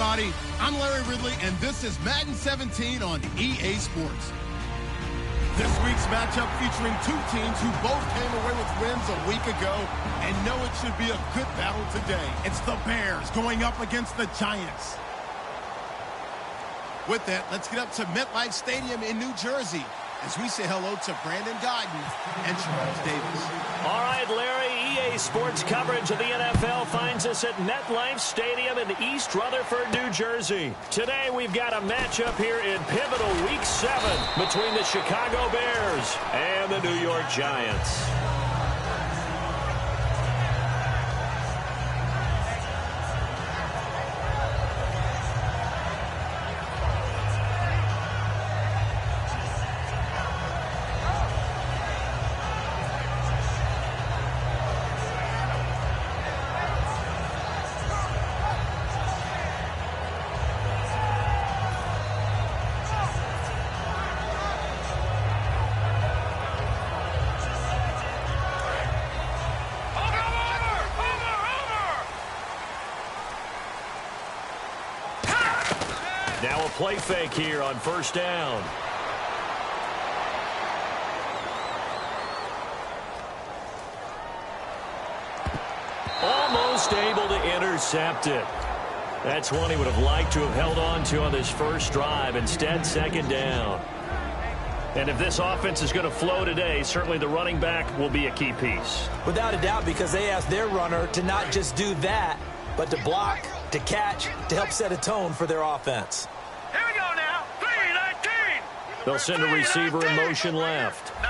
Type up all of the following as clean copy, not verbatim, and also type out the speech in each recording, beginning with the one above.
everybody. I'm Larry Ridley, and this is Madden 17 on EA Sports. This week's matchup featuring two teams who both came away with wins a week ago and know it should be a good battle today. It's the Bears going up against the Giants. With that, let's get up to MetLife Stadium in New Jersey as we say hello to Brandon Godden and Charles Davis. All right, Larry, EA Sports coverage of the NFL finds us at MetLife Stadium in East Rutherford, New Jersey. Today, we've got a matchup here in pivotal Week 7 between the Chicago Bears and the New York Giants. Now a play fake here on first down. Almost able to intercept it. That's one he would have liked to have held on to on this first drive. Instead, second down. And if this offense is going to flow today, certainly the running back will be a key piece. Without a doubt, because they asked their runner to not just do that, but to block, to catch, to help set a tone for their offense. Here we go now. 3-19. They'll send a receiver in motion left. No.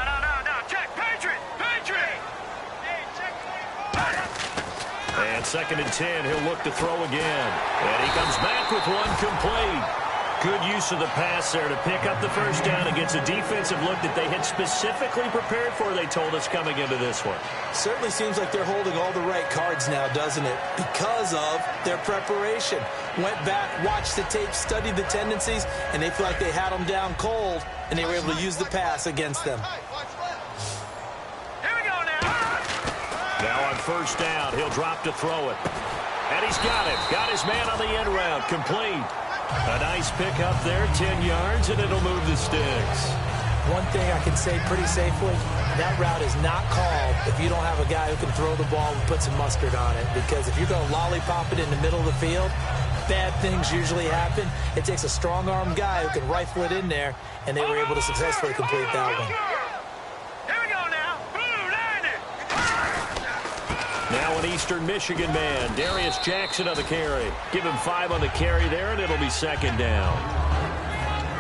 Check. Patriot. And second and 10, he'll look to throw again. And he comes back with one complete. Good use of the pass there to pick up the first down against a defensive look that they had specifically prepared for, they told us, coming into this one. Certainly seems like they're holding all the right cards now, doesn't it? Because of their preparation. Went back, watched the tape, studied the tendencies, and they feel like they had them down cold, and they were able to use the pass against them. Here we go now. Now on first down, he'll drop to throw it. And he's got it. Got his man on the end route. Complete. A nice pick up there, 10 yards, and it'll move the sticks. One thing I can say pretty safely, that route is not called if you don't have a guy who can throw the ball and put some mustard on it. Because if you're going to lollipop it in the middle of the field, bad things usually happen. It takes a strong-arm guy who can rifle it in there, and they were able to successfully complete that one. Here we go now. Now an Eastern Michigan man, Darius Jackson on the carry. Give him 5 on the carry there, and it'll be second down.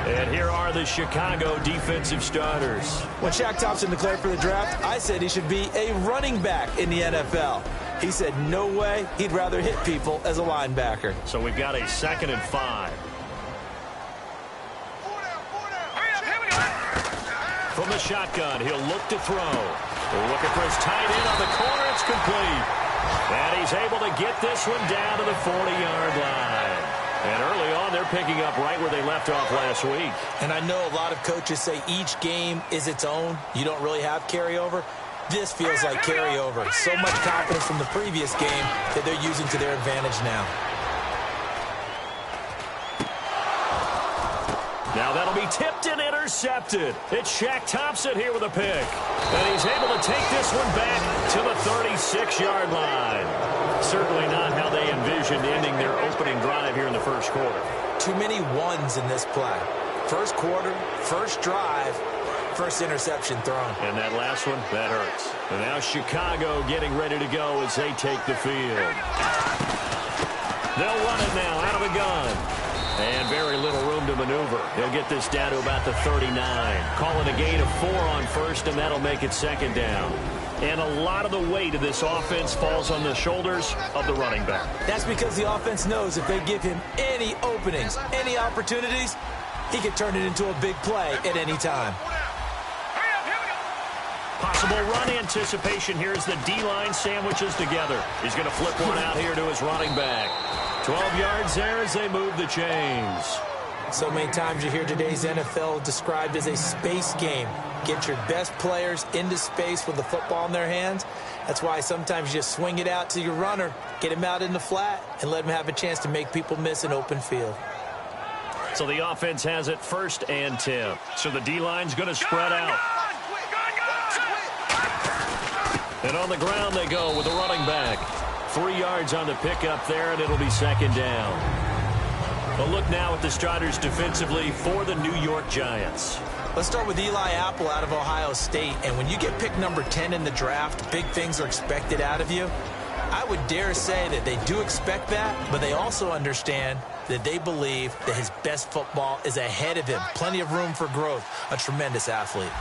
And here are the Chicago defensive starters. When Shaq Thompson declared for the draft, I said he should be a running back in the NFL. He said no way, he'd rather hit people as a linebacker. So we've got a second and 5. From the shotgun, he'll look to throw. Looking for his tight end on the corner. It's complete. And he's able to get this one down to the 40-yard line. And early on, they're picking up right where they left off last week. And I know a lot of coaches say each game is its own. You don't really have carryover. This feels like carryover. So much confidence from the previous game that they're using to their advantage now. Now that'll be tipped and intercepted. It's Shaq Thompson here with a pick. And he's able to take this one back to the 36-yard line. Certainly not how they envisioned ending their opening drive here in the first quarter. Too many ones in this play. First quarter, first drive, first interception thrown. And that last one, that hurts. And now Chicago getting ready to go as they take the field. They'll run it now out of the gun. And very little room to maneuver. They'll get this down to about the 39. Calling a gain of 4 on first, and that'll make it second down. And a lot of the weight of this offense falls on the shoulders of the running back. That's because the offense knows if they give him any openings, any opportunities, he can turn it into a big play at any time. Possible run anticipation here as the D-line sandwiches together. He's going to flip one out here to his running back. 12 yards there as they move the chains. So many times you hear today's NFL described as a space game. Get your best players into space with the football in their hands, That's why sometimes you just swing it out to your runner, get him out in the flat, and let him have a chance to make people miss an open field. So the offense has it 1st and 10. So the D-line's going to spread out. And on the ground they go with a running back. 3 yards on the pickup there, and it'll be 2nd down. A look now at the starters defensively for the New York Giants. Let's start with Eli Apple out of Ohio State. And when you get picked number 10 in the draft, big things are expected out of you. I would dare say that they do expect that, but they also understand that they believe that his best football is ahead of him. Plenty of room for growth. A tremendous athlete.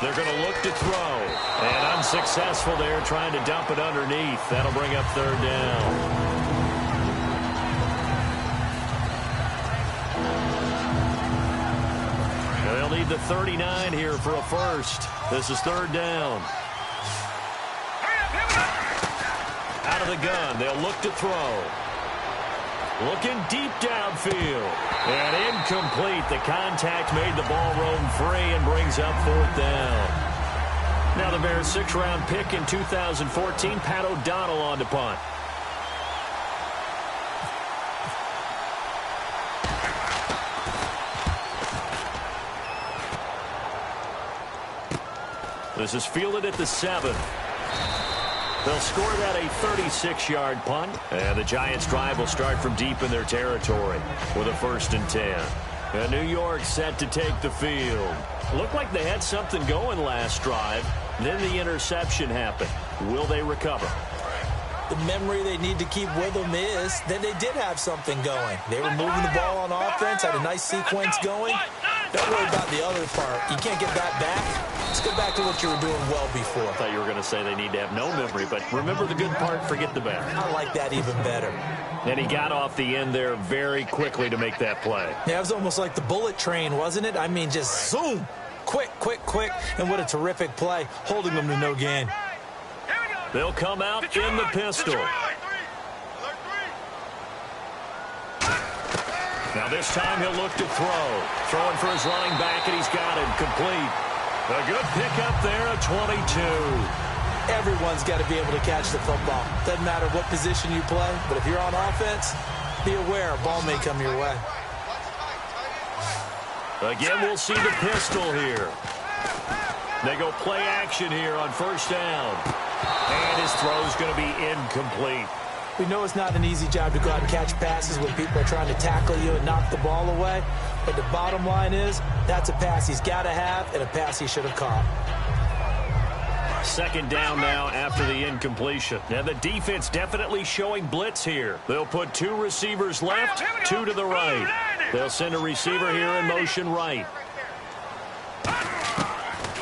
They're going to look to throw. And unsuccessful there, trying to dump it underneath. That'll bring up 3rd down. They'll need the 39 here for a first. This is 3rd down. Out of the gun, they'll look to throw. Looking deep downfield. And incomplete. The contact made the ball roam free and brings up 4th down. Now the Bears' 6th-round pick in 2014, Pat O'Donnell on to punt. This is fielded at the 7. They'll score that a 36-yard punt. And the Giants' drive will start from deep in their territory with a 1st and 10. And New York set to take the field. Looked like they had something going last drive. Then the interception happened. Will they recover? The memory they need to keep with them is that they did have something going. They were moving the ball on offense, had a nice sequence going. Don't worry about the other part. You can't get that back. Let's go back to what you were doing well before. I thought you were going to say they need to have no memory, but remember the good part, forget the bad. I like that even better. And he got off the end there very quickly to make that play. Yeah, it was almost like the bullet train, wasn't it? I mean, just zoom. Quick, quick, quick. And what a terrific play, holding them to no gain. They'll come out in the pistol. Now this time he'll look to throw. Throwing for his running back, and he's got it complete. A good pickup there at 22. Everyone's got to be able to catch the football. Doesn't matter what position you play, but if you're on offense, be aware a ball may come your way. Again, we'll see the pistol here. They go play action here on 1st down. And his throw's going to be incomplete. We know it's not an easy job to go out and catch passes when people are trying to tackle you and knock the ball away. But the bottom line is, that's a pass he's got to have and a pass he should have caught. 2nd down now after the incompletion. Now the defense definitely showing blitz here. They'll put 2 receivers left, 2 to the right. They'll send a receiver here in motion right.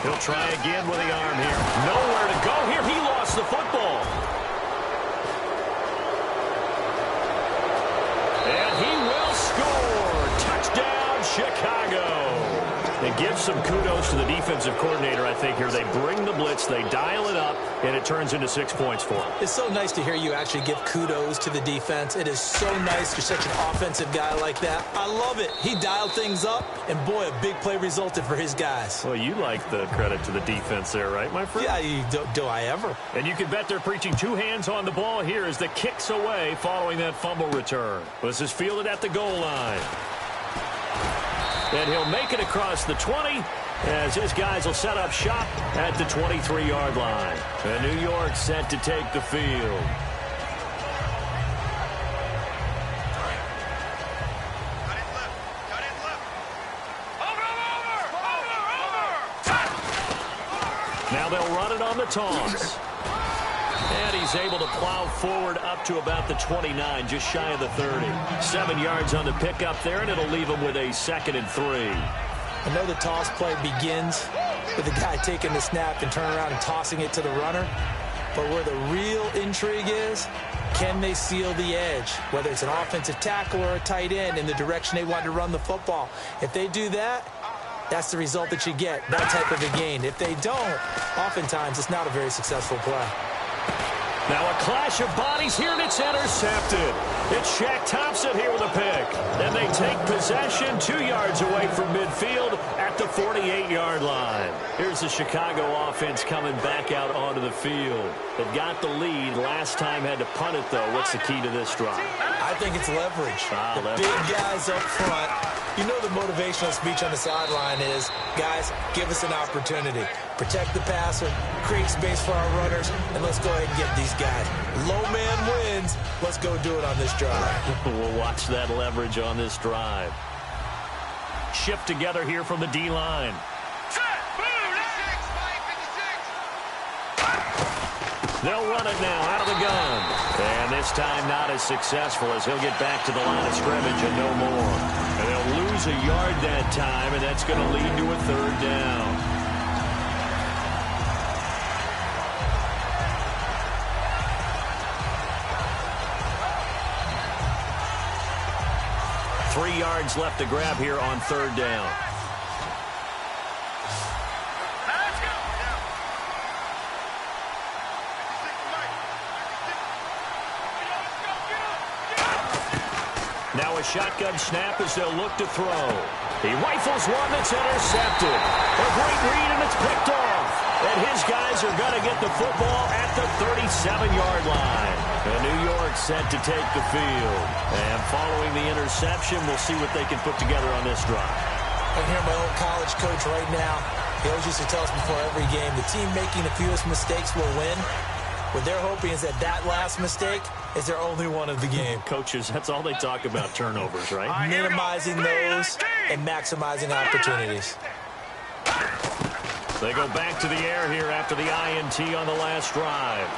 He'll try again with the arm here. Nowhere to go here. He lost the football. And he will score. Touchdown, Chicago. And give some kudos to the defensive coordinator, I think, here. They bring the blitz, they dial it up, and it turns into 6 points for them. It's so nice to hear you actually give kudos to the defense. It is so nice. You're such an offensive guy like that. I love it. He dialed things up, and boy, a big play resulted for his guys. Well, you like the credit to the defense there, right, my friend? Yeah, do I ever. And you can bet they're preaching 2 hands on the ball here as the kick's away following that fumble return. This is fielded at the goal line. And he'll make it across the 20 as his guys will set up shop at the 23-yard line. And New York set to take the field. Now they'll run it on the taunts. And he's able to plow forward up to about the 29, just shy of the 30. 7 yards on the pickup there, and it'll leave him with a 2nd and 3. I know the toss play begins with the guy taking the snap and turning around and tossing it to the runner. But where the real intrigue is, can they seal the edge? Whether it's an offensive tackle or a tight end in the direction they want to run the football. If they do that, that's the result that you get, that type of a gain. If they don't, oftentimes it's not a very successful play. Now a clash of bodies here, and it's intercepted. It's Shaq Thompson here with a pick. And they take possession 2 yards away from midfield at the 48-yard line. Here's the Chicago offense coming back out onto the field. They've got the lead. Last time had to punt it, though. What's the key to this drive? I think it's leverage. Leverage. Big guys up front. You know the motivational speech on the sideline is, guys, give us an opportunity. Protect the passer, create space for our runners, and let's go ahead and get these guys. Low man wins. Let's go do it on this drive. We'll watch that leverage on this drive. Shift together here from the D-line. They'll run it now out of the gun. And this time not as successful as he'll get back to the line of scrimmage and no more. And they'll lose a yard that time, and that's going to lead to a third down. Three yards left to grab here on third down. Now a shotgun snap as they'll look to throw. He rifles one that's intercepted. A great read, and it's picked off. And his guys are going to get the football at the 37-yard line. And New York set to take the field. And following the interception, we'll see what they can put together on this drive. I hear my old college coach right now. He always used to tell us before every game, the team making the fewest mistakes will win. What they're hoping is that last mistake is their only one of the game. Coaches, that's all they talk about, turnovers, right? Minimizing those and maximizing opportunities. They go back to the air here after the INT on the last drive.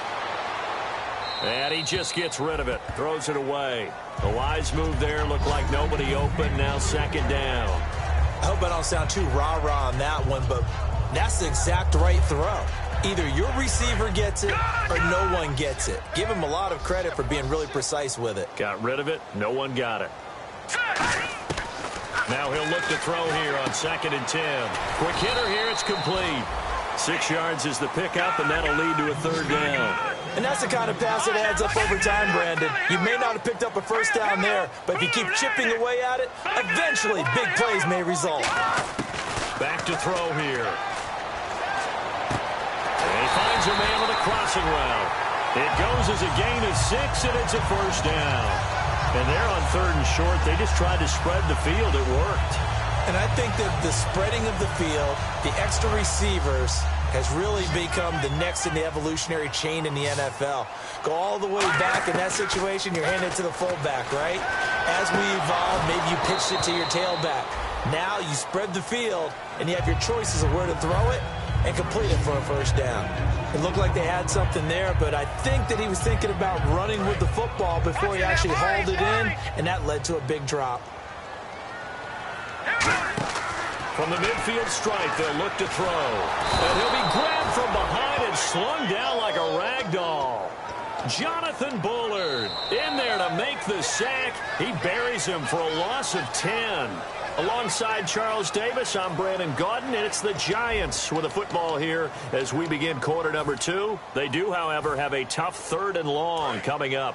And he just gets rid of it, throws it away. A wise move there, looked like nobody open, now second down. I hope I don't sound too rah-rah on that one, but that's the exact right throw. Either your receiver gets it or no one gets it. Give him a lot of credit for being really precise with it. Got rid of it. No one got it. Now he'll look to throw here on 2nd and 10. Quick hitter here. It's complete. 6 yards is the pickup, and that'll lead to a third down. And that's the kind of pass that adds up over time, Brandon. You may not have picked up a first down there, but if you keep chipping away at it, eventually big plays may result. Back to throw here. And he finds a man with a crossing route. It goes as a gain of 6, and it's a first down. And they're on 3rd and short. They just tried to spread the field. It worked. And I think that the spreading of the field, the extra receivers, has really become the next in the evolutionary chain in the NFL. Go all the way back in that situation, you're handed to the fullback, right? As we evolve, maybe you pitched it to your tailback. Now you spread the field, and you have your choices of where to throw it and complete it for a first down. It looked like they had something there, but I think that he was thinking about running with the football before he actually hauled it in, and that led to a big drop. From the midfield stripe, they'll look to throw. And he'll be grabbed from behind and slung down like a rag doll. Jonathan Bullard in there to make the sack. He buries him for a loss of 10. Alongside Charles Davis, I'm Brandon Gaudin, and it's the Giants with a football here as we begin quarter number 2. They do, however, have a tough 3rd and long coming up.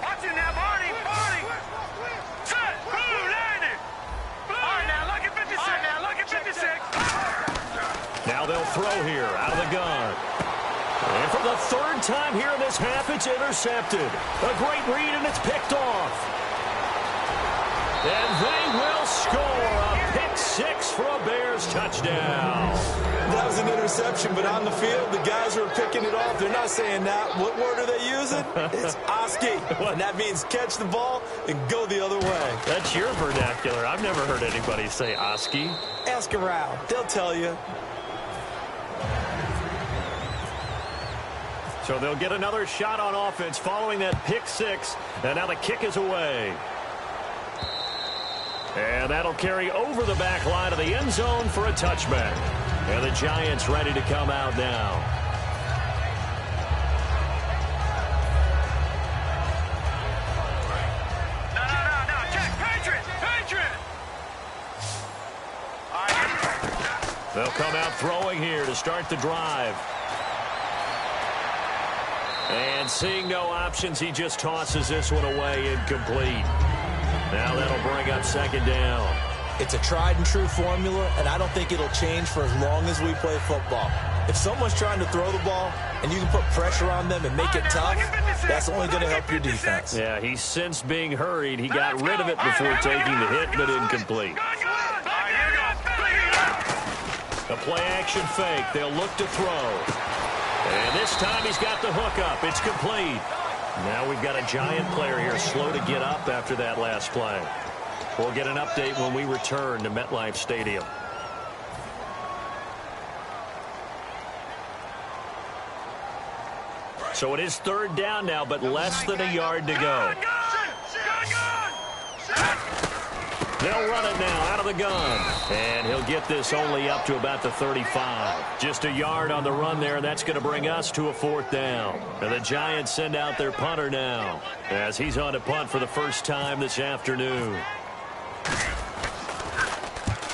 Watch it now, Barney. Set. Blue, landed. All right, now look at 56. Now they'll throw here out of the gun. And for the 3rd time here in this half, it's intercepted. A great read, and it's picked off. And they will score a pick 6 for a Bears touchdown. That was an interception, but on the field, the guys who are picking it off, they're not saying that. What word are they using? It's Oski. And that means catch the ball and go the other way. That's your vernacular. I've never heard anybody say Oski. Ask around. They'll tell you. So they'll get another shot on offense following that pick 6. And now the kick is away. And that'll carry over the back line of the end zone for a touchback. And the Giants ready to come out now. No. Check. Patriot. They'll come out throwing here to start the drive. And seeing no options, he just tosses this one away incomplete. Now that'll bring up 2nd down. It's a tried-and-true formula, and I don't think it'll change for as long as we play football. If someone's trying to throw the ball and you can put pressure on them and make it tough, that's only going to help your defense. Yeah, he sensed being hurried. He got rid of it before taking the hit, but incomplete. A play-action fake. They'll look to throw. And this time he's got the hook up. It's complete. Now we've got a giant player here slow to get up after that last play. We'll get an update when we return to MetLife Stadium. So it is third down now, but less than a yard to go. They'll run it now out of the gun. And he'll get this only up to about the 35. Just a yard on the run there, and that's going to bring us to a fourth down. And the Giants send out their punter now as he's on to punt for the first time this afternoon.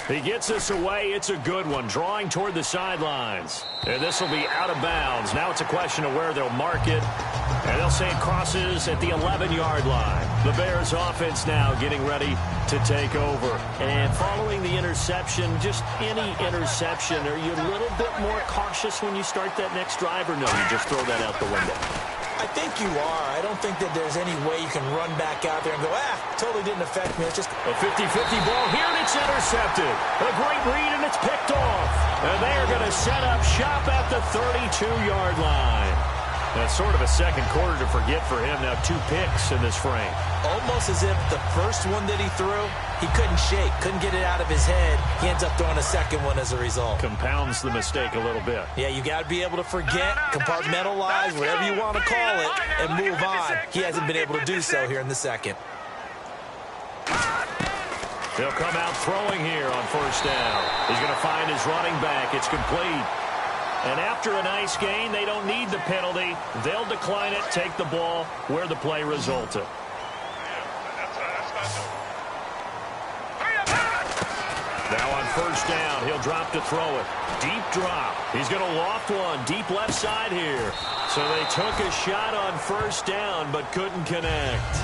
He gets this away. It's a good one, drawing toward the sidelines. And this will be out of bounds. Now it's a question of where they'll mark it. And they'll say it crosses at the 11-yard line. The Bears offense now getting ready to take over. And following the interception, just any interception, are you a little bit more cautious when you start that next drive, or no, you just throw that out the window? I think you are. I don't think that there's any way you can run back out there and go, totally didn't affect me. It's just a 50-50 ball here, and it's intercepted. A great read, and it's picked off. And they are going to set up shop at the 32-yard line. That's sort of a second quarter to forget for him. Now 2 picks in this frame. Almost as if the first one that he threw, he couldn't shake, couldn't get it out of his head. He ends up throwing a second one as a result. Compounds the mistake a little bit. Yeah, you got to be able to forget, compartmentalize, whatever you want to call it, and move on. He hasn't been able to do so here in the second. He'll come out throwing here on first down. He's going to find his running back. It's complete. And after a nice gain, they don't need the penalty. They'll decline it, take the ball where the play resulted. Now on first down, he'll drop to throw it. Deep drop. He's going to loft one deep left side here. So they took a shot on first down but couldn't connect.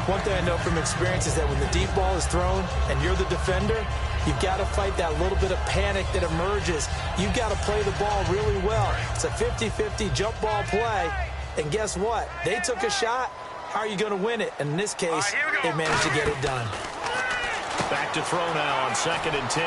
One thing I know from experience is that when the deep ball is thrown and you're the defender, you've got to fight that little bit of panic that emerges. You've got to play the ball really well. It's a 50-50 jump ball play. And guess what? They took a shot. How are you going to win it? And in this case, they managed to get it done. Back to throw now on 2nd and 10.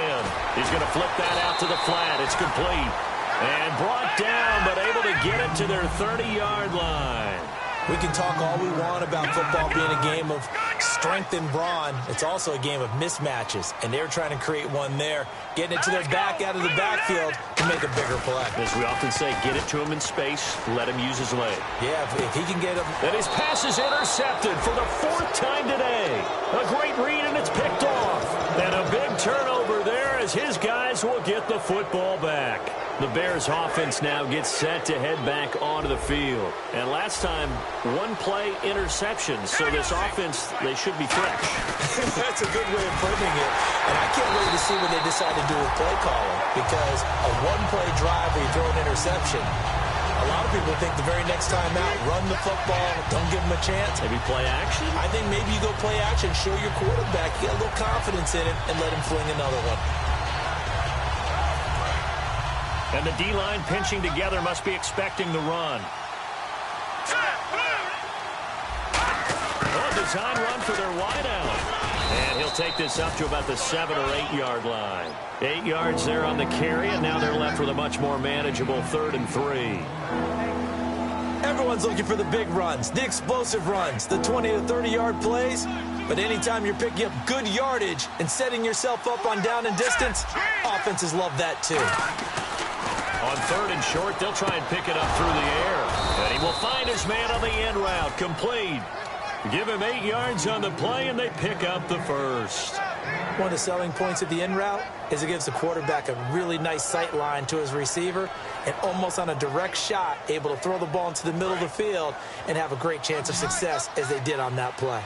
He's going to flip that out to the flat. It's complete. And brought down, but able to get it to their 30-yard line. We can talk all we want about football being a game of strength and brawn. It's also a game of mismatches, and they're trying to create one there, getting it to their back out of the backfield to make a bigger play. As we often say, get it to him in space, let him use his leg. Yeah, if he can get him. And his pass is intercepted for the 4th time today. A great read, and it's picked off. And a big turnover there as his guys will get the football back. The Bears offense now gets set to head back onto the field. And last time, 1-play interception. So this offense, they should be fresh. That's a good way of putting it. And I can't wait to see what they decide to do with play calling. Because a 1-play drive where you throw an interception, a lot of people think the very next time out, run the football, don't give them a chance. Maybe play action? I think maybe you go play action, show your quarterback, get a little confidence in it, and let him fling another one. And the D-line pinching together must be expecting the run. A design run for their wideout. And he'll take this up to about the 7- or 8-yard line. 8 yards there on the carry, and now they're left with a much more manageable 3rd and 3. Everyone's looking for the big runs, the explosive runs, the 20 to 30-yard plays. But anytime you're picking up good yardage and setting yourself up on down and distance, offenses love that too. On 3rd and short, they'll try and pick it up through the air. And he will find his man on the end route, complete. Give him 8 yards on the play, and they pick up the first. One of the selling points of the end route is it gives the quarterback a really nice sight line to his receiver, and almost on a direct shot, able to throw the ball into the middle of the field and have a great chance of success as they did on that play.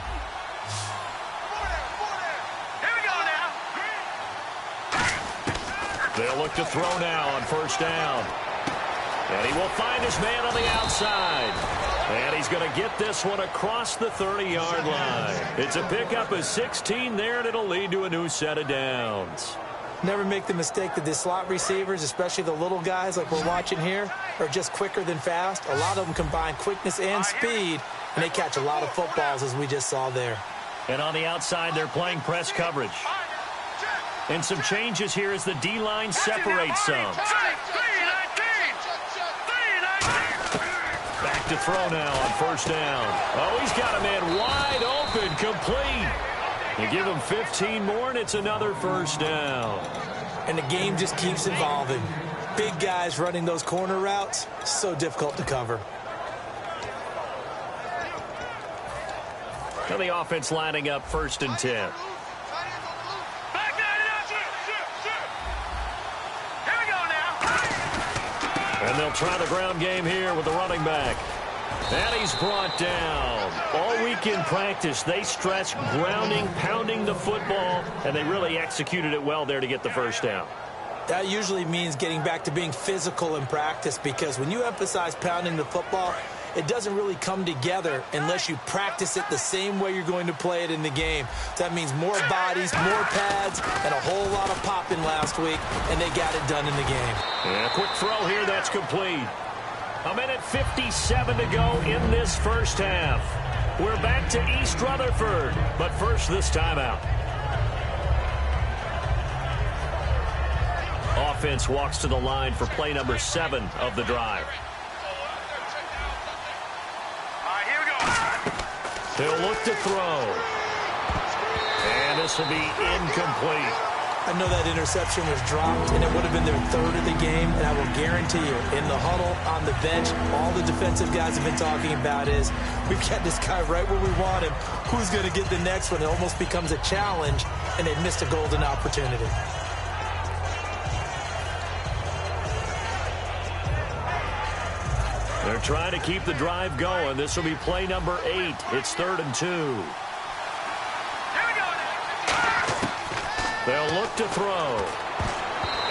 They'll look to throw now on first down. And he will find his man on the outside. And he he's going to get this one across the 30-yard line. It's a pickup of 16 there, and it'll lead to a new set of downs. Never make the mistake that the slot receivers, especially the little guys like we're watching here, are just quicker than fast. A lot of them combine quickness and speed, and they catch a lot of footballs, as we just saw there. And on the outside, they're playing press coverage. And some changes here as the D-line separates some. Back to throw now on first down. Oh, he's got a man wide open, complete. You give him 15 more, and it's another first down. And the game just keeps evolving. Big guys running those corner routes, so difficult to cover. And the offense lining up 1st and 10. And they'll try the ground game here with the running back. And he's brought down. All week in practice, they stressed grounding, pounding the football, and they really executed it well there to get the first down. That usually means getting back to being physical in practice, because when you emphasize pounding the football, it doesn't really come together unless you practice it the same way you're going to play it in the game. So that means more bodies, more pads, and a whole lot of popping last week, and they got it done in the game. Yeah, quick throw here, that's complete. A minute 57 to go in this first half. We're back to East Rutherford, but first this timeout. Offense walks to the line for play number 7 of the drive. He'll look to throw. And this will be incomplete. I know that interception was dropped, and it would have been their 3rd of the game, and I will guarantee you, in the huddle, on the bench, all the defensive guys have been talking about is, we've got this guy right where we want him. Who's going to get the next one? It almost becomes a challenge, and they've missed a golden opportunity. They're trying to keep the drive going. This will be play number 8. It's 3rd and 2. They'll look to throw.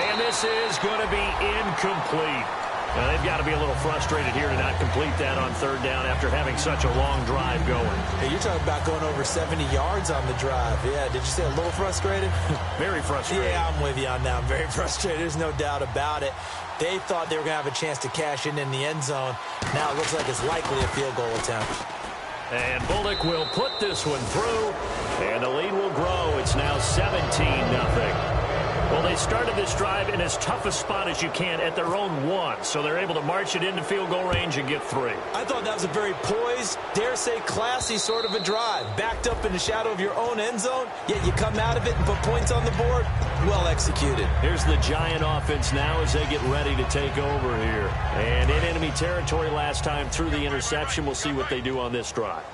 And this is going to be incomplete. Now, they've got to be a little frustrated here to not complete that on 3rd down after having such a long drive going. Hey, you're talking about going over 70 yards on the drive. Yeah, did you say a little frustrated? Very frustrated. Yeah, I'm with you on that. I'm very frustrated. There's no doubt about it. They thought they were going to have a chance to cash in the end zone. Now it looks like it's likely a field goal attempt. And Bullock will put this one through, and the lead will grow. It's now 17-0. Well, they started this drive in as tough a spot as you can at their own 1, so they're able to march it into field goal range and get 3. I thought that was a very poised, dare say classy sort of a drive. Backed up in the shadow of your own end zone, yet you come out of it and put points on the board. Well executed. Here's the Giant offense now as they get ready to take over here. And in enemy territory last time through the interception. We'll see what they do on this drive.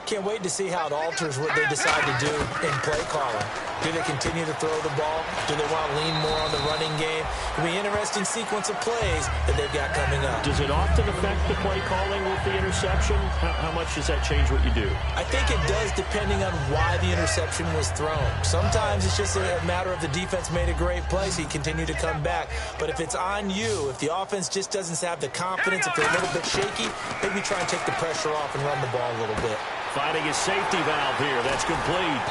Can't wait to see how it alters what they decide to do in play calling. Do they continue to throw the ball? Do they want to lean more on the running game? It'll be an interesting sequence of plays that they've got coming up. Does it often affect the play calling with the interception? How much does that change what you do? I think it does, depending on why the interception was thrown. Sometimes it's just a matter of the defense made a great play, so you continue to come back. But if it's on you, if the offense just doesn't have the confidence, if they're a little bit shaky, maybe try and take the pressure off and run the ball a little bit. Finding his safety valve here. That's complete.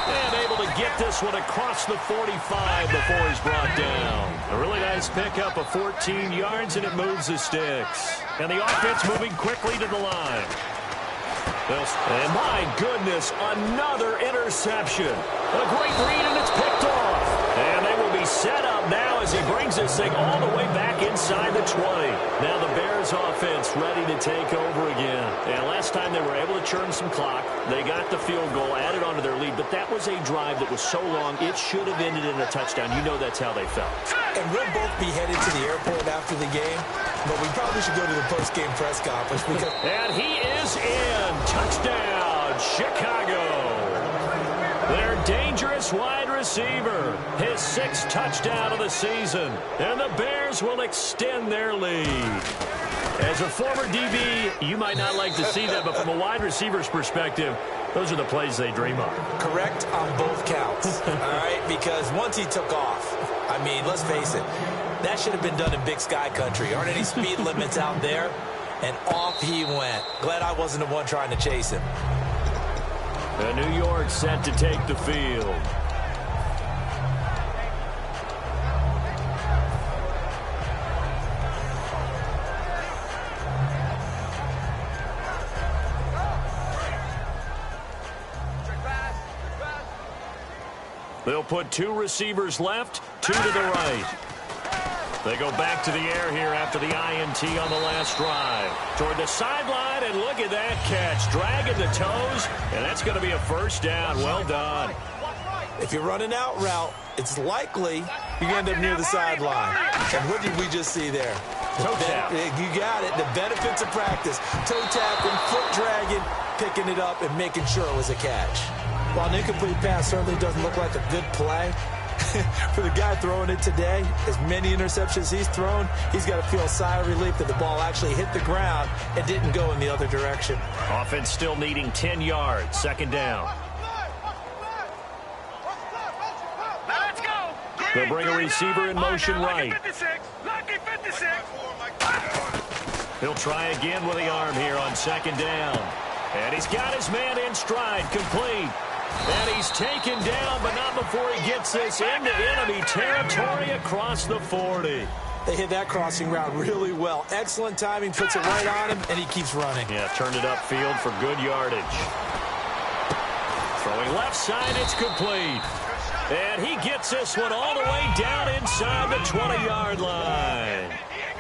And able to get this one across the 45 before he's brought down. A really nice pickup of 14 yards, and it moves the sticks. And the offense moving quickly to the line. And my goodness, another interception. A great read, and it's picked off. And they will be set up now as he brings this thing all the way back inside the 20. Now the Bears offense ready to take over again. And last time they were able to churn some clock. They got the field goal, added onto their lead. But that was a drive that was so long, it should have ended in a touchdown. You know that's how they felt. And we'll both be headed to the airport after the game. But we probably should go to the post-game press conference. Because and he is in. Touchdown, Chicago. Their dangerous wide receiver, his 6th touchdown of the season. And the Bears will extend their lead. As a former DB, you might not like to see that, but from a wide receiver's perspective, those are the plays they dream of. Correct on both counts, all right? Because once he took off, I mean, let's face it, that should have been done in Big Sky country. Aren't any speed limits out there? and off he went. Glad I wasn't the one trying to chase him. And New York set to take the field. They'll put 2 receivers left, 2 to the right. They go back to the air here after the INT on the last drive. Toward the sideline, and look at that catch. Dragging the toes, and that's going to be a first down. Well done. If you're running out route, it's likely you end up near the sideline. And what did we just see there? Toe tap. You got it. The benefits of practice. Toe tapping, foot dragging, picking it up, and making sure it was a catch. While an incomplete pass certainly doesn't look like a good play, for the guy throwing it today, as many interceptions he's thrown, he's got to feel a sigh of relief that the ball actually hit the ground and didn't go in the other direction. Offense still needing 10 yards. Second down. Now let's go. They'll bring a receiver in motion right. Lucky 56. He'll try again with the arm here on second down. And he's got his man in stride, complete. And he's taken down, but not before he gets this into enemy territory across the 40. They hit that crossing route really well. Excellent timing, puts it right on him, and he keeps running. Yeah, turned it upfield for good yardage. Throwing left side, it's complete. And he gets this one all the way down inside the 20-yard line.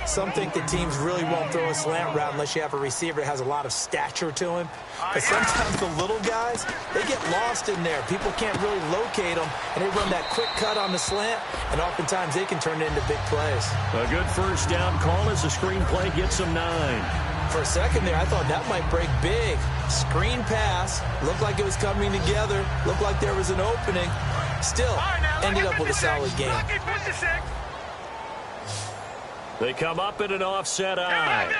Some think the teams really won't throw a slant route unless you have a receiver that has a lot of stature to him. But sometimes the little guys, they get lost in there. People can't really locate them, and they run that quick cut on the slant, and oftentimes they can turn it into big plays. A good first down call as the screen play gets them 9. For a second there, I thought that might break big. Screen pass, looked like it was coming together, looked like there was an opening. Still, ended up with a solid game. They come up in an offset eye.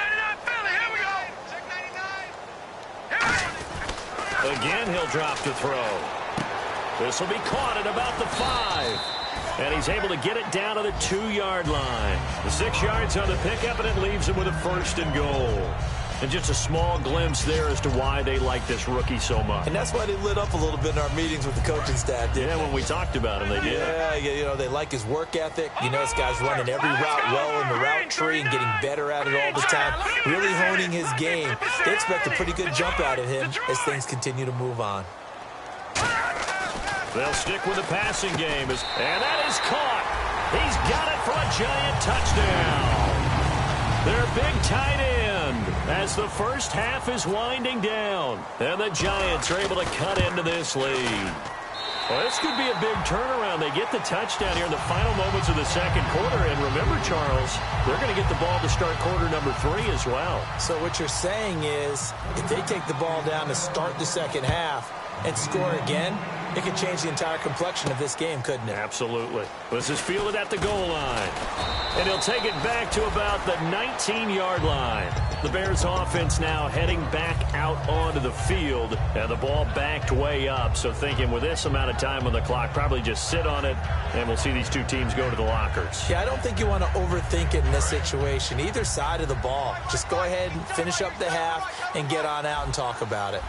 Again, he'll drop to throw. This will be caught at about the 5. And he's able to get it down to the 2-yard line. The 6 yards on the pickup, and it leaves him with a first and goal. And just a small glimpse there as to why they like this rookie so much. And that's why they lit up a little bit in our meetings with the coaching staff. Yeah, when we talked about him, they did. Yeah, you know, they like his work ethic. You know, this guy's running every route well in the route tree and getting better at it all the time. Really honing his game. They expect a pretty good jump out of him as things continue to move on. They'll stick with the passing game. And that is caught. He's got it for a giant touchdown. Their big tight end as the first half is winding down. And the Giants are able to cut into this lead. Well, this could be a big turnaround. They get the touchdown here in the final moments of the second quarter. And remember, Charles, they're going to get the ball to start quarter number 3 as well. So what you're saying is if they take the ball down to start the second half and score again, it could change the entire complexion of this game, couldn't it? Absolutely. This is fielded at the goal line. And he'll take it back to about the 19-yard line. The Bears offense now heading back out onto the field. And the ball backed way up. So thinking with this amount of time on the clock, probably just sit on it, and we'll see these two teams go to the lockers. Yeah, I don't think you want to overthink it in this situation. Either side of the ball. Just go ahead and finish up the half and get on out and talk about it.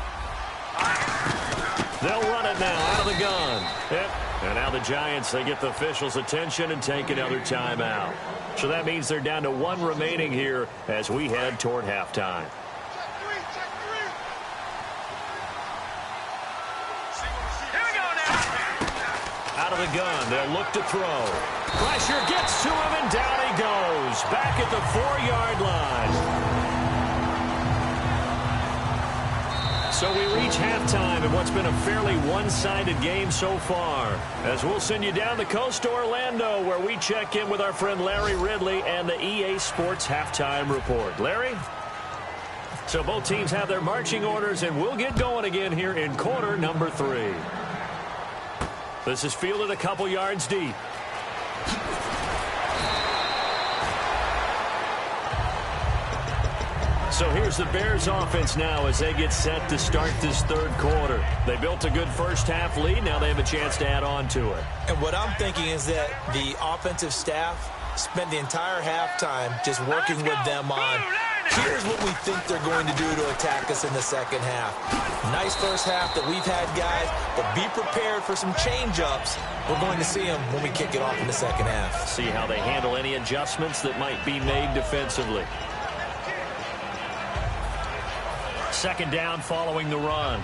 They'll run it now out of the gun. Yep. And now the Giants, they get the officials' attention and take another timeout. So that means they're down to 1 remaining here as we head toward halftime. Out of the gun, they'll look to throw. Pressure gets to him, and down he goes. Back at the 4-yard line. So we reach halftime in what's been a fairly one-sided game so far. As we'll send you down the coast to Orlando, where we check in with our friend Larry Ridley and the EA Sports Halftime Report. Larry? So both teams have their marching orders, and we'll get going again here in quarter number 3. This is fielded a couple yards deep. So here's the Bears offense now as they get set to start this third quarter. They built a good first half lead. Now they have a chance to add on to it. And what I'm thinking is that the offensive staff spent the entire halftime just working with them on Here's what we think they're going to do to attack us in the second half. Nice first half that we've had, guys, but be prepared for some change-ups. We're going to see them when we kick it off in the second half. See how they handle any adjustments that might be made defensively. Second down following the run.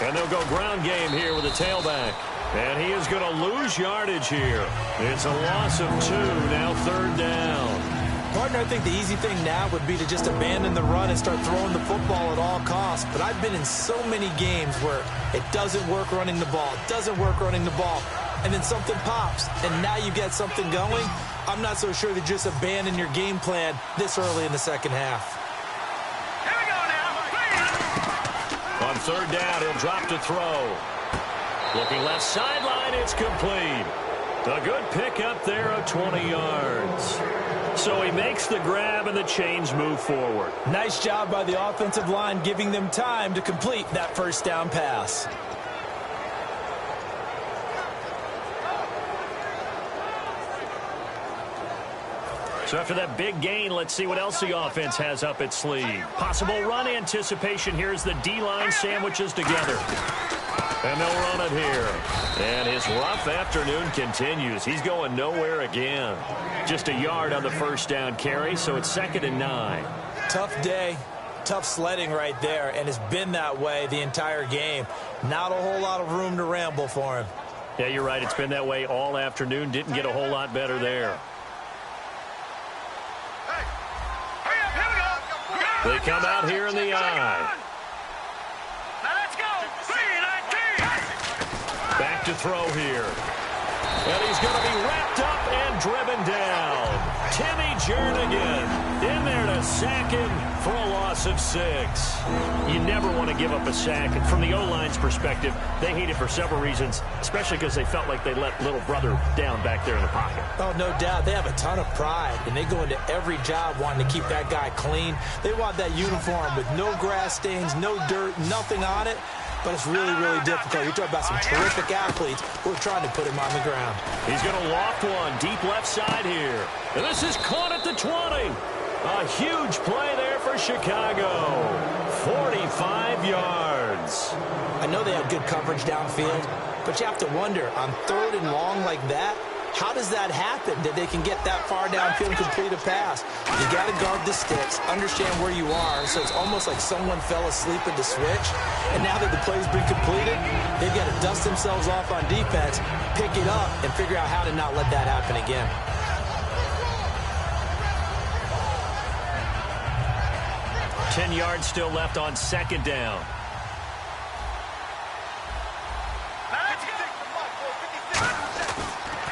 And they'll go ground game here with a tailback. And he is going to lose yardage here. It's a loss of 2, now third down. Partner, I think the easy thing now would be to just abandon the run and start throwing the football at all costs. But I've been in so many games where it doesn't work running the ball. It doesn't work running the ball. And then something pops, and now you get something going. I'm not so sure to just abandon your game plan this early in the second half. Here we go now. On third down, he'll drop to throw. Looking left sideline, it's complete. A good pick up there of 20 yards. So he makes the grab and the chains move forward. Nice job by the offensive line giving them time to complete that first down pass. So after that big gain, let's see what else the offense has up its sleeve. Possible run anticipation. Here's the D-line sandwiches together. And they'll run it here. And his rough afternoon continues. He's going nowhere again. Just a yard on the first down carry, so it's 2nd and 9. Tough day, tough sledding right there, and it's been that way the entire game. Not a whole lot of room to ramble for him. Yeah, you're right. It's been that way all afternoon. Didn't get a whole lot better there. They come out here in the eye. Back to throw here. And he's going to be wrapped up and driven down. Timmy Jernigan in there to sack him for a loss of 6. You never want to give up a sack. And from the O-line's perspective, they hate it for several reasons, especially because they felt like they let little brother down back there in the pocket. Oh, no doubt. They have a ton of pride, and they go into every job wanting to keep that guy clean. They want that uniform with no grass stains, no dirt, nothing on it. But it's really, really difficult. You're talking about some terrific athletes who are trying to put him on the ground. He's going to loft one deep left side here. And this is caught at the 20. A huge play there for Chicago. 45 yards. I know they had good coverage downfield, but you have to wonder, on 3rd and long like that, how does that happen that they can get that far downfield and complete a pass? You got to guard the sticks, understand where you are, so it's almost like someone fell asleep at the switch, and now that the play's been completed, they've got to dust themselves off on defense, pick it up, and figure out how to not let that happen again. Ten yards still left on 2nd down.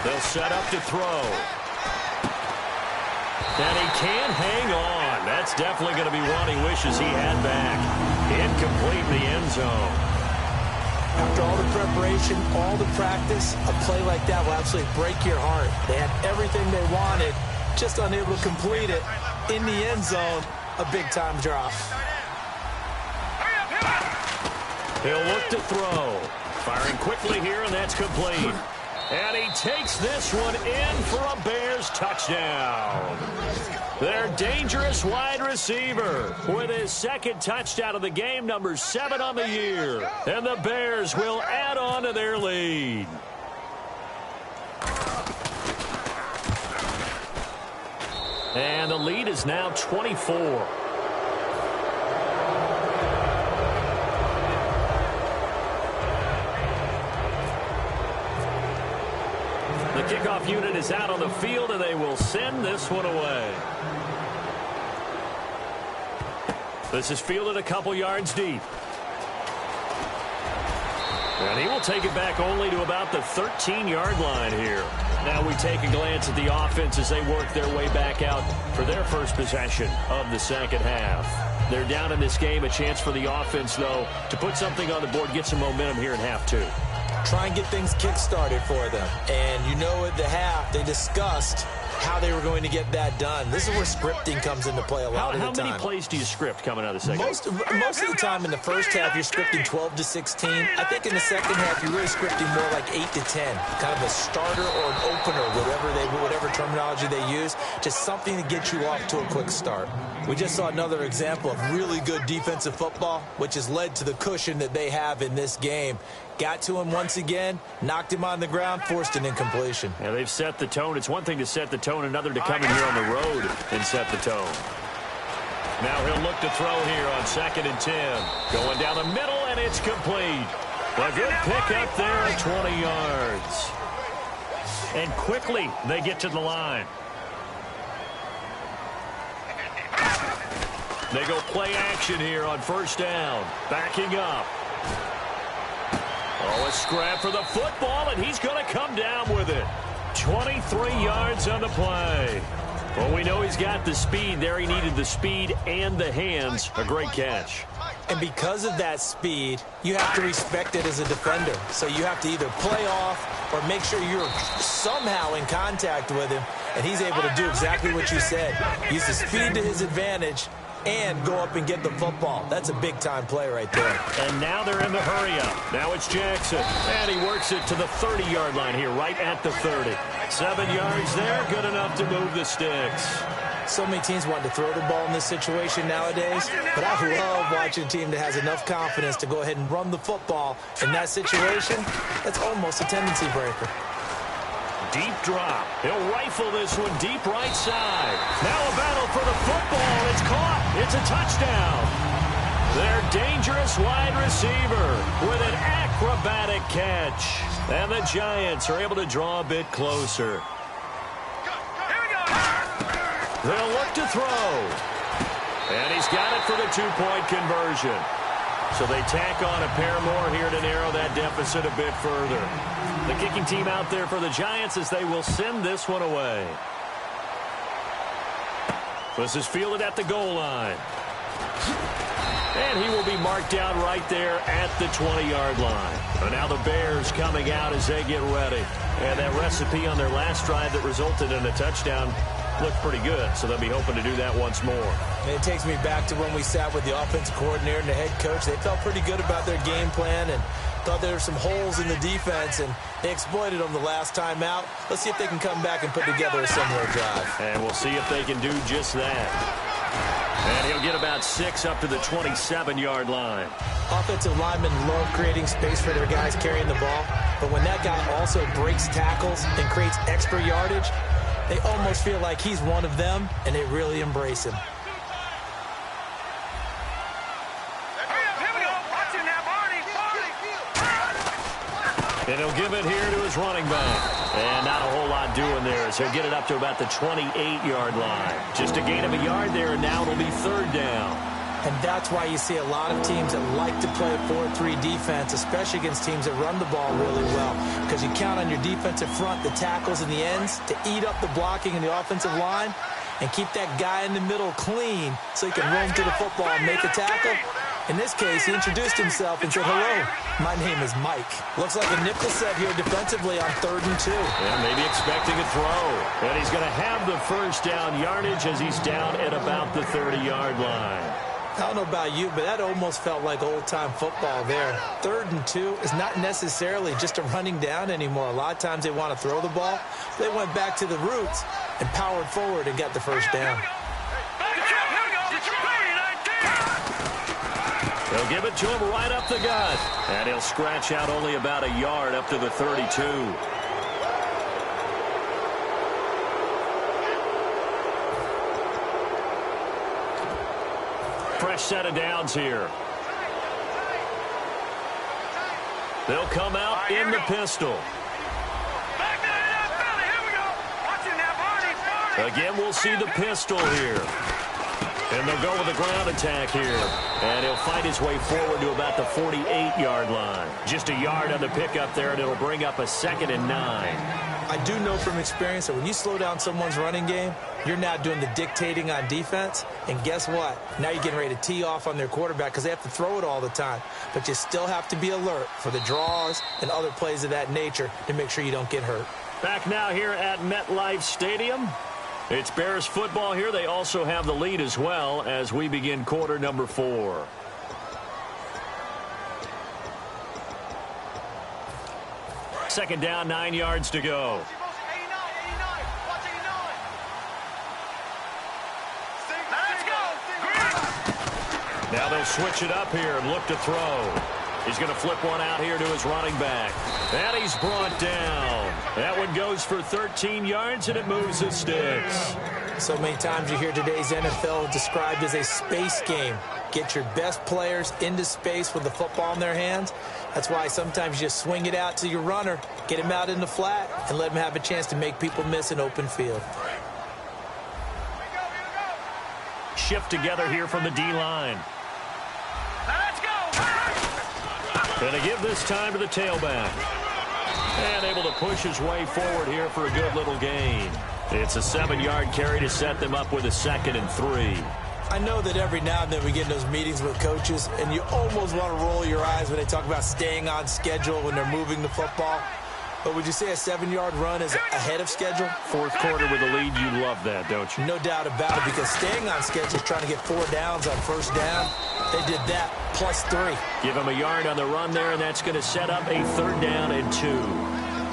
They'll set up to throw. And he can't hang on. That's definitely going to be one he wishes he had back. Incomplete in the end zone. After all the preparation, all the practice, a play like that will absolutely break your heart. They had everything they wanted, just unable to complete it. In the end zone, a big-time drop. He'll look to throw. Firing quickly here, and that's complete. And he takes this one in for a Bears touchdown. Their dangerous wide receiver with his 2nd touchdown of the game, number 7 on the year. And the Bears will add on to their lead. And the lead is now 24. The kickoff unit is out on the field, and they will send this one away. This is fielded a couple yards deep. And he will take it back only to about the 13-yard line here. Now we take a glance at the offense as they work their way back out for their first possession of the second half. They're down in this game. A chance for the offense, though, to put something on the board, get some momentum here in half 2. Try and get things kick-started for them. And you know at the half, they discussed how they were going to get that done. This is where scripting comes into play a lot of the time. How many plays do you script coming out of the second? Most of the time in the first half, you're scripting 12 to 16. I think in the second half, you're really scripting more like 8 to 10. Kind of a starter or an opener, whatever terminology they use. Just something to get you off to a quick start. We just saw another example of really good defensive football, which has led to the cushion that they have in this game. Got to him once again, knocked him on the ground, forced an incompletion. Yeah, they've set the tone. It's one thing to set the tone, another to come in here on the road and set the tone. Now he'll look to throw here on 2nd and 10. Going down the middle, and it's complete. A good pick up there at 20 yards. And quickly, they get to the line. They go play action here on 1st down. Backing up. Oh, a scrap for the football, and he's going to come down with it. 23 yards on the play. Well, we know he's got the speed there. He needed the speed and the hands. A great catch. And because of that speed, you have to respect it as a defender. So you have to either play off or make sure you're somehow in contact with him. And he's able to do exactly what you said. Use the speed to his advantage and go up and get the football. That's a big-time play right there. And now they're in the hurry-up. Now it's Jackson. And he works it to the 30-yard line here, right at the 30. 7 yards there, good enough to move the sticks. So many teams want to throw the ball in this situation nowadays, but I love watching a team that has enough confidence to go ahead and run the football. In that situation, that's almost a tendency breaker. Deep drop. He'll rifle this one deep right side. Now a battle for the football. It's caught. It's a touchdown. Their dangerous wide receiver with an acrobatic catch. And the Giants are able to draw a bit closer. They'll look to throw. And he's got it for the 2-point conversion. So they tack on a pair more here to narrow that deficit a bit further. The kicking team out there for the Giants as they will send this one away. This is fielded at the goal line. And he will be marked down right there at the 20-yard line. And now the Bears coming out as they get ready. And that recipe on their last drive that resulted in a touchdown looked pretty good, so they'll be hoping to do that once more. And it takes me back to when we sat with the offensive coordinator and the head coach. They felt pretty good about their game plan and thought there were some holes in the defense, and they exploited them the last time out. Let's see if they can come back and put together a similar drive. And we'll see if they can do just that. And he'll get about 6 up to the 27-yard line. Offensive linemen love creating space for their guys carrying the ball, but when that guy also breaks tackles and creates extra yardage, they almost feel like he's one of them, and they really embrace him. And he'll give it here to his running back. And not a whole lot doing there as he'll get it up to about the 28-yard line. Just a gain of a yard there, and now it'll be 3rd down. And that's why you see a lot of teams that like to play a 4-3 defense, especially against teams that run the ball really well, because you count on your defensive front, the tackles and the ends, to eat up the blocking in the offensive line and keep that guy in the middle clean so he can roam to the football and make a tackle. In this case, he introduced himself and said, "Hello, my name is Mike." Looks like a nickel set here defensively on 3rd and 2. Yeah, maybe expecting a throw. And he's going to have the 1st down yardage as he's down at about the 30-yard line. I don't know about you, but that almost felt like old-time football there. 3rd and 2 is not necessarily just a running down anymore. A lot of times they want to throw the ball. They went back to the roots and powered forward and got the 1st down. They'll give it to him right up the gut. And he'll scratch out only about a yard up to the 32. Fresh set of downs here. They'll come out in the pistol. Again, we'll see the pistol here. And they'll go with the ground attack here. And he'll fight his way forward to about the 48-yard line. Just a yard on the pickup there, and it'll bring up a 2nd and 9. I do know from experience that when you slow down someone's running game, you're now doing the dictating on defense. And guess what? Now you're getting ready to tee off on their quarterback because they have to throw it all the time. But you still have to be alert for the draws and other plays of that nature to make sure you don't get hurt. Back now here at MetLife Stadium. It's Bears football here. They also have the lead as well as we begin quarter number 4. Second down, 9 yards to go. Now they'll switch it up here and look to throw. He's going to flip one out here to his running back. And he's brought down. That one goes for 13 yards, and it moves the sticks. So many times you hear today's NFL described as a space game. Get your best players into space with the football in their hands. That's why sometimes you just swing it out to your runner, get him out in the flat, and let him have a chance to make people miss an open field. Shift together here from the D-line. Going to give this time to the tailback. And able to push his way forward here for a good little gain. It's a 7-yard carry to set them up with a 2nd and 3. I know that every now and then we get in those meetings with coaches, and you almost want to roll your eyes when they talk about staying on schedule when they're moving the football. But would you say a 7-yard run is ahead of schedule? Fourth quarter with a lead, you love that, don't you? No doubt about it, because staying on schedule, trying to get 4 downs on first down, they did that plus 3. Give him a yard on the run there, and that's going to set up a 3rd down and 2.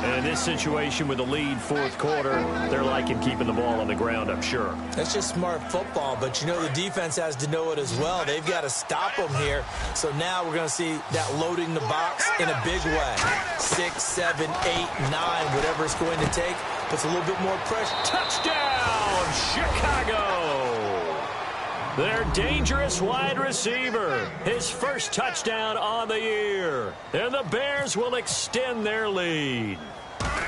And in this situation with the lead, fourth quarter, they're liking keeping the ball on the ground, I'm sure. That's just smart football, but you know the defense has to know it as well. They've got to stop them here. So now we're going to see that loading the box in a big way. 6, 7, 8, 9, whatever it's going to take, puts a little bit more pressure. Touchdown, Chicago! Their dangerous wide receiver. His first touchdown on the year. And the Bears will extend their lead.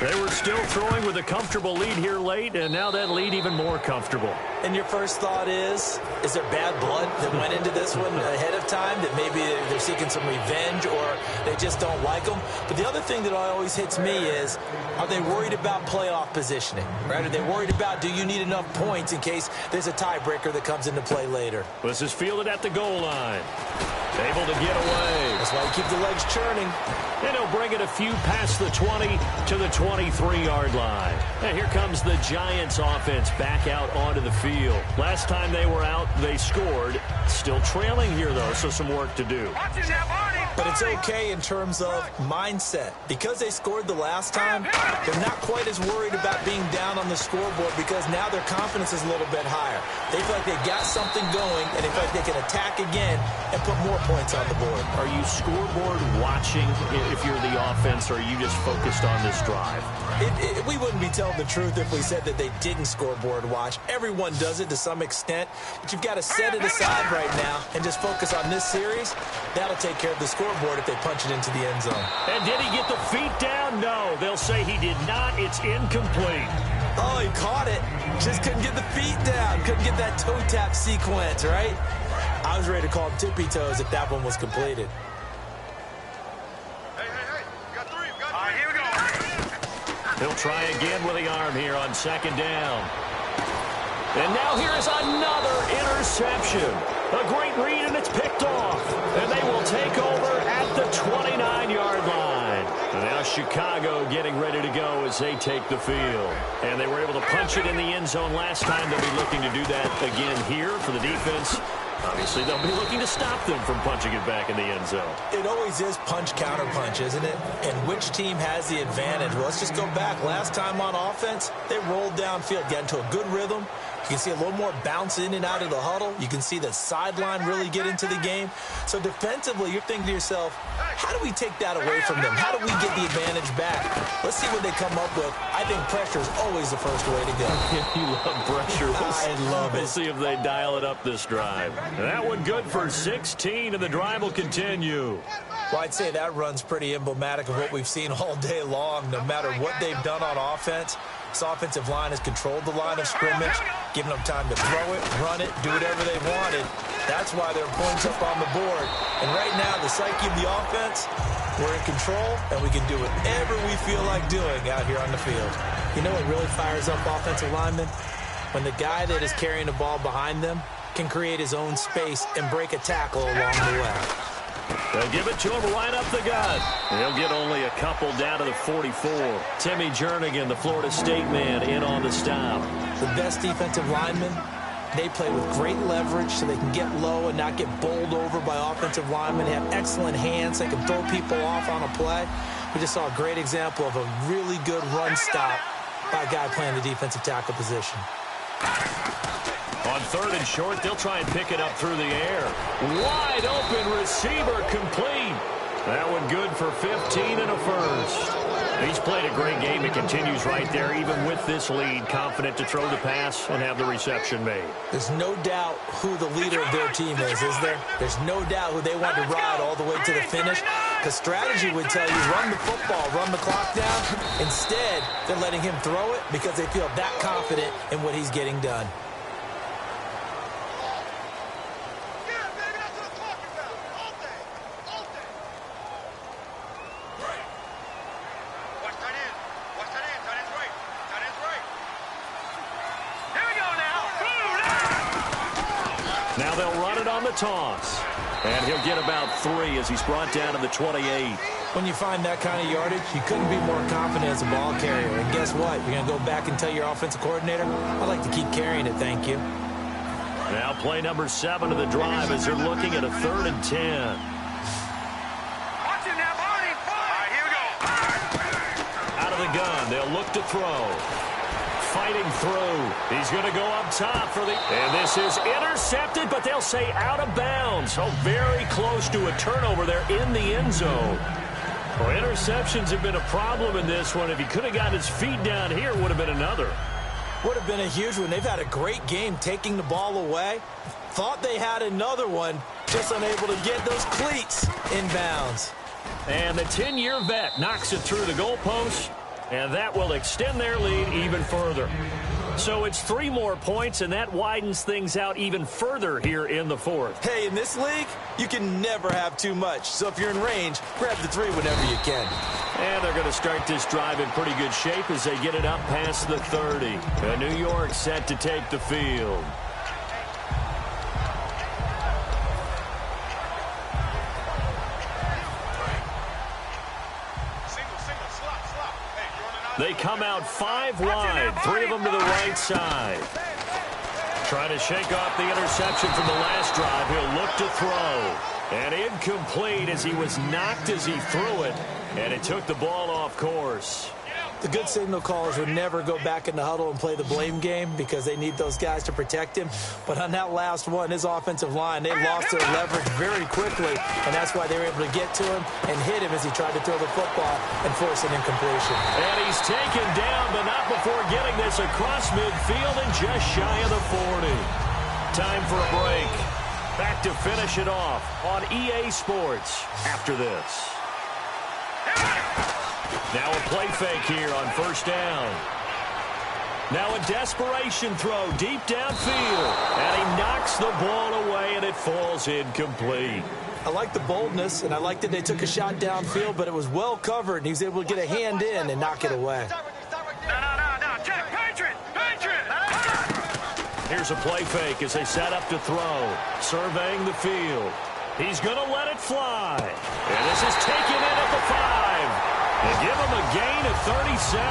They were still throwing with a comfortable lead here late, and now that lead even more comfortable. And your first thought is there bad blood that went into this one ahead of time, that maybe they're seeking some revenge or they just don't like them? But the other thing that always hits me is, are they worried about playoff positioning? Right? Are they worried about, do you need enough points in case there's a tiebreaker that comes into play later? This is fielded at the goal line. Able to get away. That's why you keep the legs churning. And he'll bring it a few past the 20 to the 23-yard line. And here comes the Giants offense back out onto the field. Last time they were out, they scored. Still trailing here, though, so some work to do. But it's okay in terms of mindset. Because they scored the last time, they're not quite as worried about being down on the scoreboard because now their confidence is a little bit higher. They feel like they got something going, and they feel like they can attack again and put more points on the board. Are you scoreboard watching if you're the offense, or are you just focused on this drive? We wouldn't be telling the truth if we said that they didn't scoreboard watch. Everyone does it to some extent, but you've got to set it aside right now and just focus on this series. That'll take care of the scoreboard if they punch it into the end zone. And did he get the feet down? No, they'll say he did not. It's incomplete. Oh, he caught it. Just couldn't get the feet down. Couldn't get that toe tap sequence, right? I was ready to call him tippy toes if that one was completed. Hey, you got 3. All right, here we go. He'll try again with the arm here on second down. And now here's another interception. A great read, and it's picked off. And they will take over at the 29-yard line. And now Chicago getting ready to go as they take the field. And they were able to punch it in the end zone last time. They'll be looking to do that again here for the defense. Obviously, they'll be looking to stop them from punching it back in the end zone. It always is punch-counter-punch, isn't it? And which team has the advantage? Well, let's just go back. Last time on offense, they rolled downfield, got into a good rhythm. You can see a little more bounce in and out of the huddle. You can see the sideline really get into the game. So defensively, you're thinking to yourself, how do we take that away from them? How do we get the advantage back? Let's see what they come up with. I think pressure is always the first way to go. You love pressure. I love it. We'll see if they dial it up this drive. That one good for 16, and the drive will continue. Well, I'd say that run's pretty emblematic of what we've seen all day long. No matter what they've done on offense, this offensive line has controlled the line of scrimmage, giving them time to throw it, run it, do whatever they wanted. That's why there are points up on the board. And right now, the psyche of the offense, we're in control, and we can do whatever we feel like doing out here on the field. You know what really fires up offensive linemen? When the guy that is carrying the ball behind them can create his own space and break a tackle along the way. They'll give it to him right up the gut. He'll get only a couple down to the 44. Timmy Jernigan, the Florida State man, in on the stop. The best defensive linemen, they play with great leverage so they can get low and not get bowled over by offensive linemen. They have excellent hands. They can throw people off on a play. We just saw a great example of a really good run stop by a guy playing the defensive tackle position. On 3rd and short, they'll try and pick it up through the air. Wide open receiver complete. That one good for 15 and a first. He's played a great game. It continues right there, even with this lead, confident to throw the pass and have the reception made. There's no doubt who the leader of their team is there? There's no doubt who they want to ride all the way to the finish. Because strategy would tell you, run the football, run the clock down. Instead, they're letting him throw it because they feel that confident in what he's getting done. Now they'll run it on the toss. And he'll get about 3 as he's brought down to the 28. When you find that kind of yardage, you couldn't be more confident as a ball carrier. And guess what? You're going to go back and tell your offensive coordinator, I'd like to keep carrying it, thank you. Now play number 7 of the drive as they're looking at a 3rd and 10. Watch him now, Barney. All right, here we go. Out of the gun, they'll look to throw. Fighting through. He's going to go up top for the... And this is intercepted, but they'll say out of bounds. Oh, very close to a turnover there in the end zone. Well, interceptions have been a problem in this one. If he could have got his feet down here, it would have been another. Would have been a huge one. They've had a great game taking the ball away. Thought they had another one, just unable to get those cleats in bounds. And the 10-year vet knocks it through the goalpost. And that will extend their lead even further. So it's 3 more points, and that widens things out even further here in the 4th. Hey, in this league, you can never have too much. So if you're in range, grab the 3 whenever you can. And they're going to start this drive in pretty good shape as they get it up past the 30. And New York set to take the field. They come out 5 wide, 3 of them to the right side. Trying to shake off the interception from the last drive. He'll look to throw. And incomplete as he was knocked as he threw it. And it took the ball off course. The good signal callers would never go back in the huddle and play the blame game because they need those guys to protect him. But on that last one, his offensive line, they lost their leverage very quickly, and that's why they were able to get to him and hit him as he tried to throw the football and force an incompletion. And he's taken down, but not before getting this across midfield and just shy of the 40. Time for a break. Back to finish it off on EA Sports after this. Now a play fake here on 1st down. Now a desperation throw deep downfield. And he knocks the ball away, and it falls incomplete. I like the boldness, and I like that they took a shot downfield, but it was well covered, and he was able to get a hand in and knock it away. No. Check. Patriot. Here's a play fake as they set up to throw. Surveying the field. He's going to let it fly. And this is taken in at the 5. They give him a gain of 37.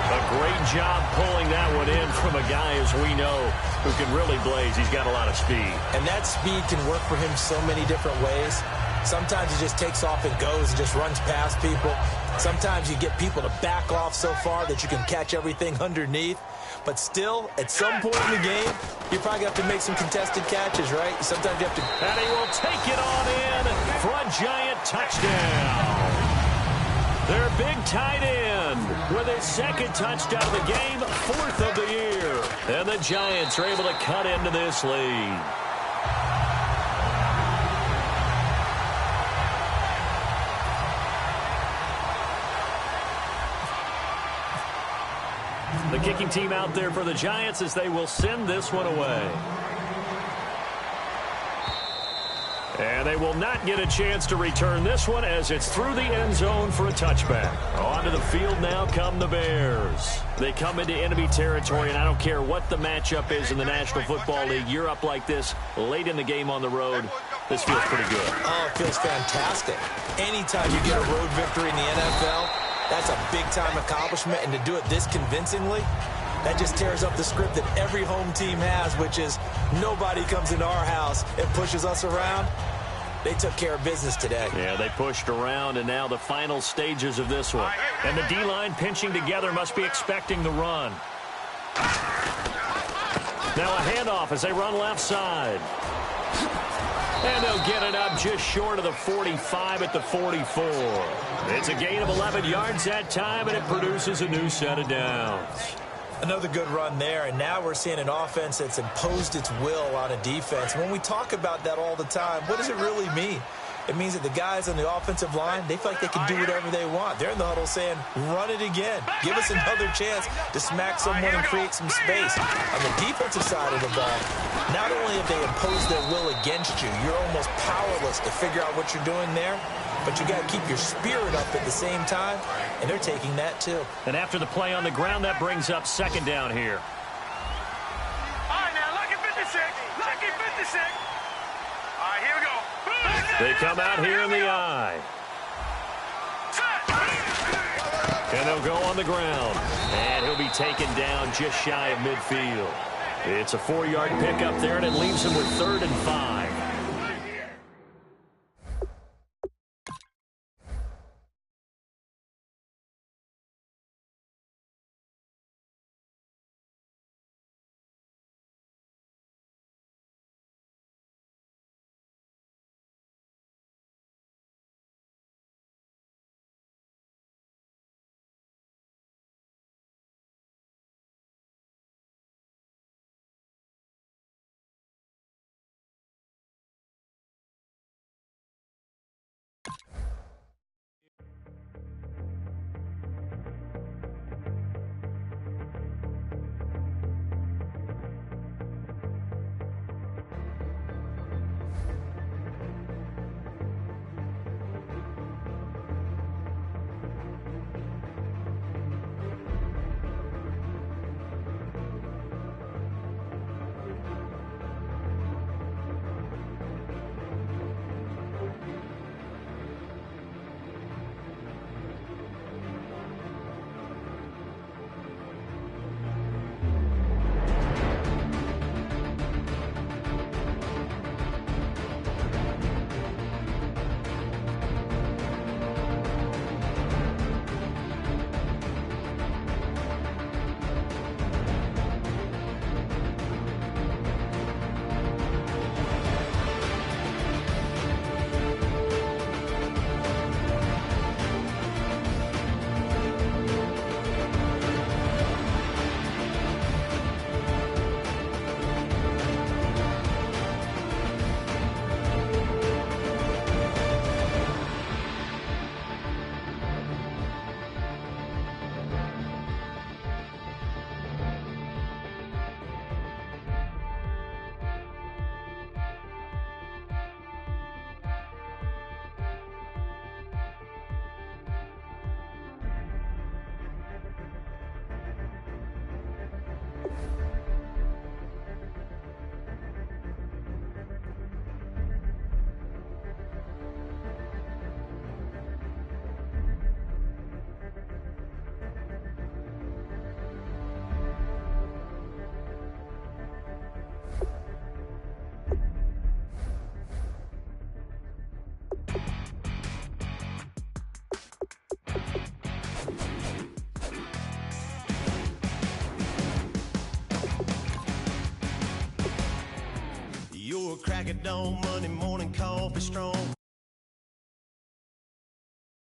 A great job pulling that one in from a guy, as we know, who can really blaze. He's got a lot of speed. And that speed can work for him so many different ways. Sometimes he just takes off and goes and just runs past people. Sometimes you get people to back off so far that you can catch everything underneath. But still, at some point in the game, you probably have to make some contested catches, right? Sometimes you have to... And he will take it on in for a giant touchdown. Their big tight end with his 2nd touchdown of the game, 4th of the year. And the Giants are able to cut into this lead. The kicking team out there for the Giants as they will send this one away. And they will not get a chance to return this one as it's through the end zone for a touchback. Onto the field now come the Bears. They come into enemy territory, and I don't care what the matchup is in the National Football League. You're up like this late in the game on the road. This feels pretty good. Oh, it feels fantastic. Anytime you get a road victory in the NFL, that's a big-time accomplishment, and to do it this convincingly, That just tears up the script that every home team has, which is nobody comes into our house and pushes us around. They took care of business today. Yeah, they pushed around, and now the final stages of this one. And the D-line pinching together must be expecting the run. Now a handoff as they run left side. And they'll get it up just short of the 45 at the 44. It's a gain of 11 yards that time, and it produces a new set of downs. Another good run there, and now we're seeing an offense that's imposed its will on a defense. When we talk about that all the time, what does it really mean? It means that the guys on the offensive line, they feel like they can do whatever they want. They're in the huddle saying, run it again. Give us another chance to smack someone and create some space. On the defensive side of the ball, not only have they imposed their will against you, you're almost powerless to figure out what you're doing there, but you got to keep your spirit up at the same time, and they're taking that too. And after the play on the ground, that brings up second down here. All right, now, lucky 56. Lucky 56. All right, here we go. They come out here in the eye. And they'll go on the ground. And he'll be taken down just shy of midfield. It's a 4-yard pickup there, and it leaves him with 3rd and 5. Crack it on Monday morning coffee strong.